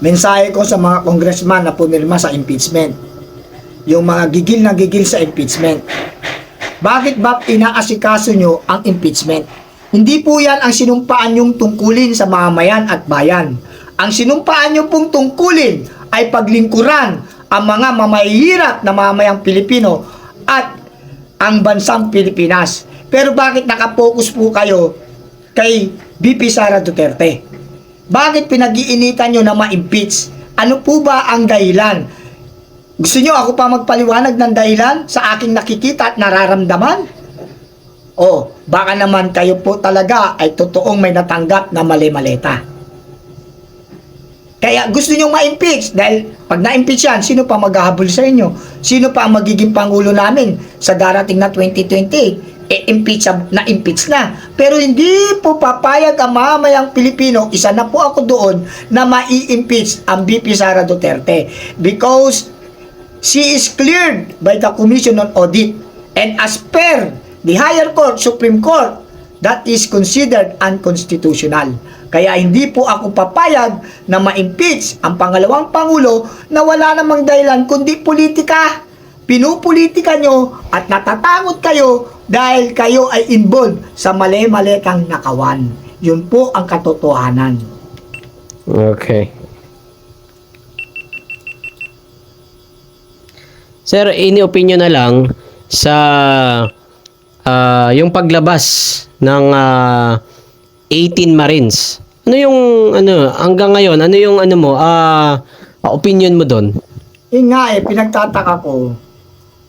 Mensahe ko sa mga congressman na pumirma sa impeachment. Yung mga gigil na gigil sa impeachment. Bakit ba inaasikaso nyo ang impeachment? Hindi po yan ang sinumpaan yung tungkulin sa mamayan at bayan. Ang sinumpaan nyo pong tungkulin ay paglingkuran ang mga mamahihirap na mamayang Pilipino at ang bansang Pilipinas. Pero bakit nakapokus po kayo kay VP Sara Duterte? Bakit pinag-iinitan nyo na ma-impeach? Ano po ba ang dahilan? Gusto nyo ako pa magpaliwanag ng dahilan sa aking nakikita at nararamdaman? O baka naman kayo po talaga ay totoong may natanggap na mali-maleta. Kaya gusto nyo ma-impeach dahil pag na-impeach yan, sino pa maghahabol sa inyo? Sino pa ang magiging pangulo namin sa darating na 2028? Na-impeach na. Pero hindi po papayag ang mamayang Pilipino, isa na po ako doon, na mai-impeach ang VP Sara Duterte. Because she is cleared by the Commission on Audit. And as per the higher court, Supreme Court, that is considered unconstitutional. Kaya hindi po ako papayag na ma-impeach ang pangalawang pangulo na wala namang dahilan kundi politika. Pinupolitika nyo at natatakot kayo dahil kayo ay involved sa mali-maletang nakawan. Yun po ang katotohanan. Okay. Sir, ini-opinion na lang sa yung paglabas ng 18 Marines. Ano yung hanggang ngayon, ano yung opinion mo doon? Yun nga pinagtataka ko.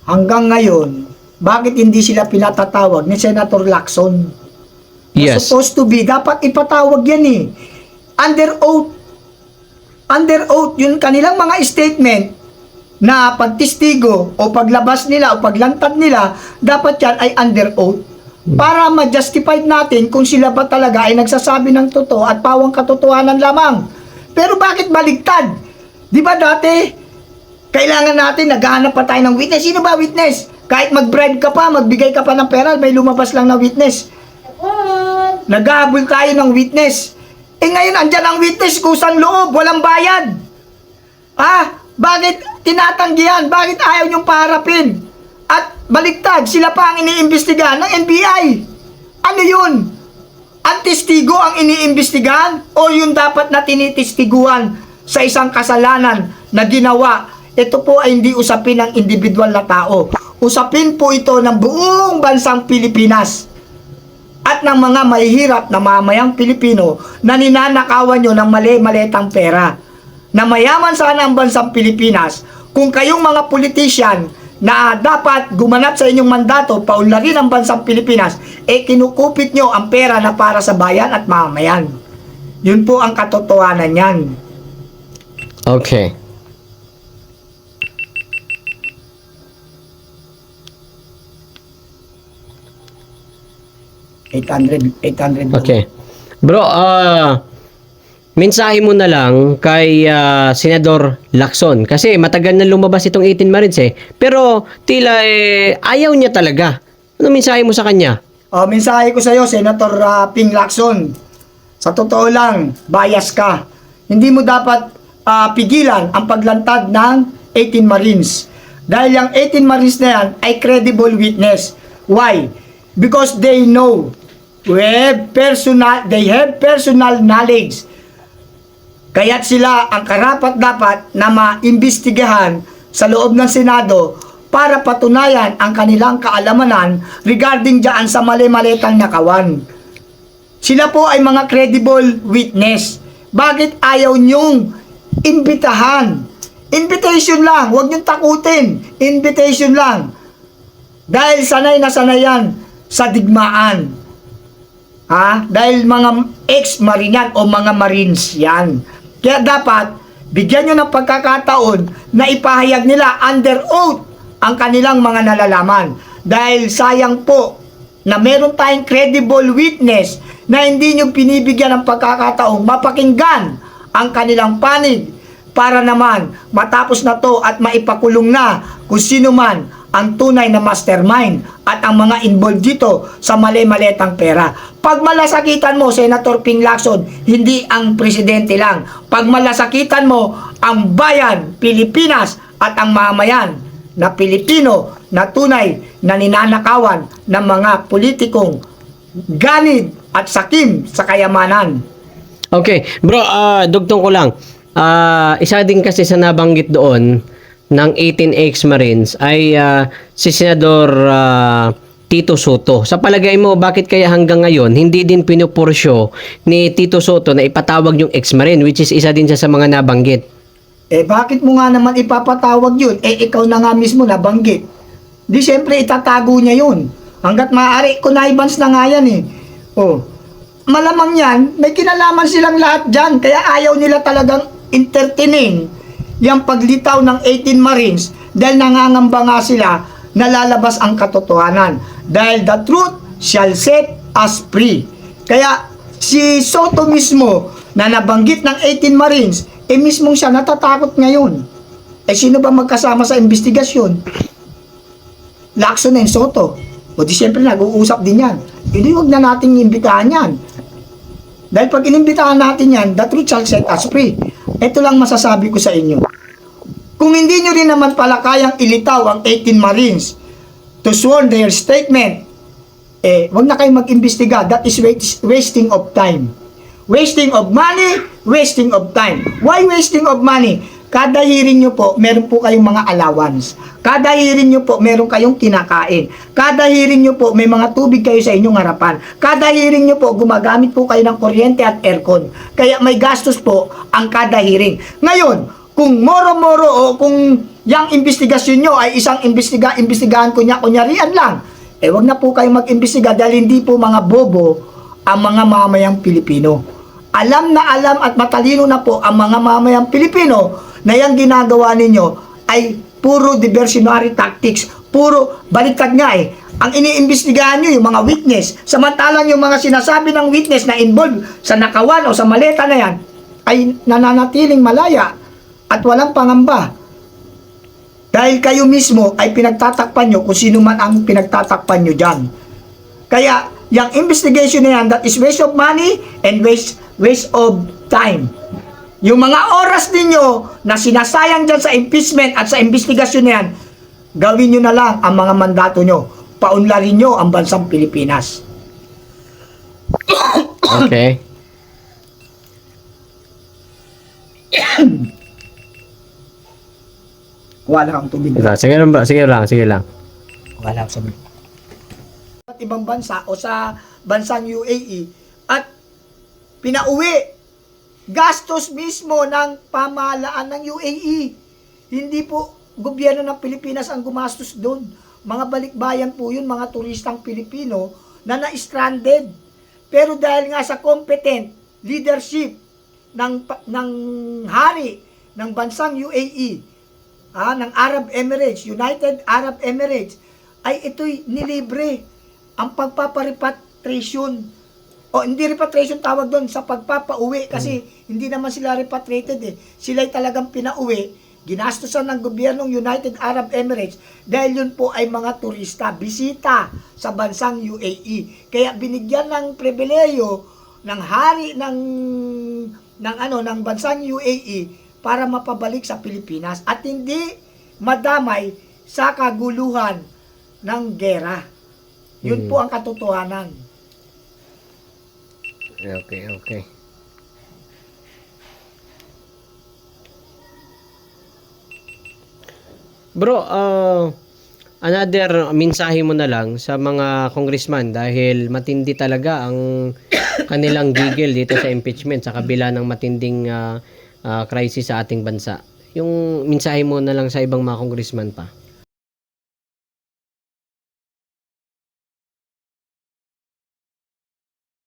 Hanggang ngayon, bakit hindi sila pinatatawag ni Senator Lacson? Yes. Supposed to be, dapat ipatawag yan eh. Under oath. Under oath, yung kanilang mga statement na pagtistigo o paglabas nila o paglantad nila, dapat yan ay under oath. Para ma-justify natin kung sila ba talaga ay nagsasabi ng totoo at pawang katotohanan lamang. Pero bakit baligtad? Di ba dati, kailangan natin, naghahanap pa tayo ng witness. Sino ba witness? Kahit mag-bribe ka pa, magbigay ka pa ng pera, may lumabas lang na witness. Naghahabol tayo ng witness. Ngayon, andyan ang witness, kusang loob, walang bayad. Bakit tinatanggihan? Bakit ayaw niyong paharapin? At baligtad, sila pa ang iniimbestigahan ng NBI. Ano yun? Ang testigo ang iniimbestigahan o yung dapat na tinitistiguan sa isang kasalanan na ginawa? Ito po ay hindi usapin ng individual na tao. Usapin po ito ng buong bansang Pilipinas at ng mga mahihirap na mamayang Pilipino na ninanakawan nyo ng mali-maletang pera. Na mayaman sana ang bansang Pilipinas kung kayong mga politician na dapat gumanap sa inyong mandato, paunlarin ang bansang Pilipinas, kinukupit nyo ang pera na para sa bayan at mamamayan. Yun po ang katotohanan yan. Okay. $800. Okay. Bro, mensahe mo na lang kay Senador Lacson kasi matagal na lumabas itong 18 Marines pero tila ayaw niya talaga. Ano mensahe mo sa kanya? Mensahe ko sa iyo, Senator Ping Lacson. Sa totoo lang, bias ka. Hindi mo dapat pigilan ang paglantad ng 18 Marines. Dahil yung 18 Marines na yan ay credible witness. Why? Because they know. They have personal knowledge. Kaya't sila ang karapat-dapat na maimbestigahan sa loob ng Senado para patunayan ang kanilang kaalamanan regarding dyan sa mali-maletang nakawan. Sila po ay mga credible witness. Bakit ayaw nyong imbitahan? Invitation lang, huwag nyong takutin. Invitation lang. Dahil sanay na sanay yan sa digmaan. Dahil mga ex-Marine o mga Marines yan. Kaya dapat, bigyan nyo ng pagkakataon na ipahayag nila under oath ang kanilang mga nalalaman. Dahil sayang po na meron tayong credible witness na hindi nyo pinibigyan ng pagkakataong mapakinggan ang kanilang panig para naman matapos na to at maipakulong na kung sino man ang tunay na mastermind at ang mga involved dito sa mali-maletang pera. Pag malasakitan mo, Senator Ping Lacson, hindi ang presidente lang. Pag malasakitan mo, ang bayan, Pilipinas at ang mamayan na Pilipino na tunay na ninanakawan ng mga politikong ganid at sakim sa kayamanan. Okay, bro, dugtong ko lang. Isa din kasi sa nabanggit doon ng 18 ex-Marines ay si Senador Tito Soto. Sa palagay mo, bakit kaya hanggang ngayon hindi din pinupursyo ni Tito Soto na ipatawag yung ex-Marine, which is isa din siya sa mga nabanggit? Bakit mo nga naman ipapatawag yun? Ikaw na nga mismo nabanggit. Di siyempre itatago niya yun. Hanggat maaari, connivance na nga yan malamang yan, may kinalaman silang lahat dyan. Kaya ayaw nila talagang entertainin yung paglitaw ng 18 Marines dahil nangangamba nga sila na lalabas ang katotohanan. Dahil the truth shall set us free. Kaya si Soto mismo na nabanggit ng 18 Marines, mismong siya natatakot ngayon. Sino ba magkasama sa investigasyon? Lacson and Soto. O di siyempre nag-uusap din yan. Hindi huwag na nating imbitahan yan. Dahil pag inimbitahan natin yan, the truth shall set us free. Ito lang masasabi ko sa inyo. Kung hindi nyo rin naman pala kayang ilitaw ang 18 Marines to sworn their statement, huwag na kayong mag-imbestiga. That is wasting of time. Wasting of money, wasting of time. Why wasting of money? Kada hearing nyo po, meron po kayong mga allowance. Kada hearing nyo po, meron kayong kinakain. Kada hearing nyo po, may mga tubig kayo sa inyong harapan. Kada hearing nyo po, gumagamit po kayo ng kuryente at aircon. Kaya may gastos po ang kada hearing. Ngayon, kung moro-moro o kung yung investigasyon nyo ay isang investigahan kunyarian lang, wag na po kayong mag-imbestiga dahil hindi po mga bobo ang mga mamayang Pilipino. Alam na alam at matalino na po ang mga mamayang Pilipino na yung ginagawa ninyo ay puro diversionary tactics, puro baliktad nga Ang iniimbestigahan nyo yung mga witness, samantalang yung mga sinasabi ng witness na involved sa nakawan o sa maleta na yan ay nananatiling malaya at walang pangamba. Dahil kayo mismo ay pinagtatakpan nyo kung sino man ang pinagtatakpan nyo dyan. Kaya, yung investigation na yan, that is waste of money and waste of time. Yung mga oras ninyo na sinasayang dyan sa impeachment at sa investigasyon na yan, gawin nyo na lang ang mga mandato nyo. Paunlarin nyo ang bansang Pilipinas. Okay. Wala kang tubig. Sige lang, bro. Sige lang. Wala kang tubig. At ibang bansa o sa bansang UAE at pinauwi gastos mismo ng pamahalaan ng UAE. Hindi po gobyerno ng Pilipinas ang gumastos doon. Mga balikbayan po yun, mga turistang Pilipino na na-stranded. Pero dahil nga sa competent leadership ng hari ng bansang UAE, ng Arab Emirates, United Arab Emirates, ay ito'y nilibre ang pagpaparepatriation. O hindi repatriation tawag doon, sa pagpapauwi kasi hindi naman sila repatriated Sila'y talagang pinauwi, ginastosan ng gobyernong United Arab Emirates dahil yun po ay mga turista, bisita sa bansang UAE. Kaya binigyan ng pribileyo ng hari ng bansang UAE para mapabalik sa Pilipinas at hindi madamay sa kaguluhan ng gera. Yun po ang katotohanan. Okay. Bro, another mensahe mo na lang sa mga congressman dahil matindi talaga ang kanilang gigil dito sa impeachment sa kabila ng matinding crisis sa ating bansa. Yung mensahe mo na lang sa ibang mga congressman pa.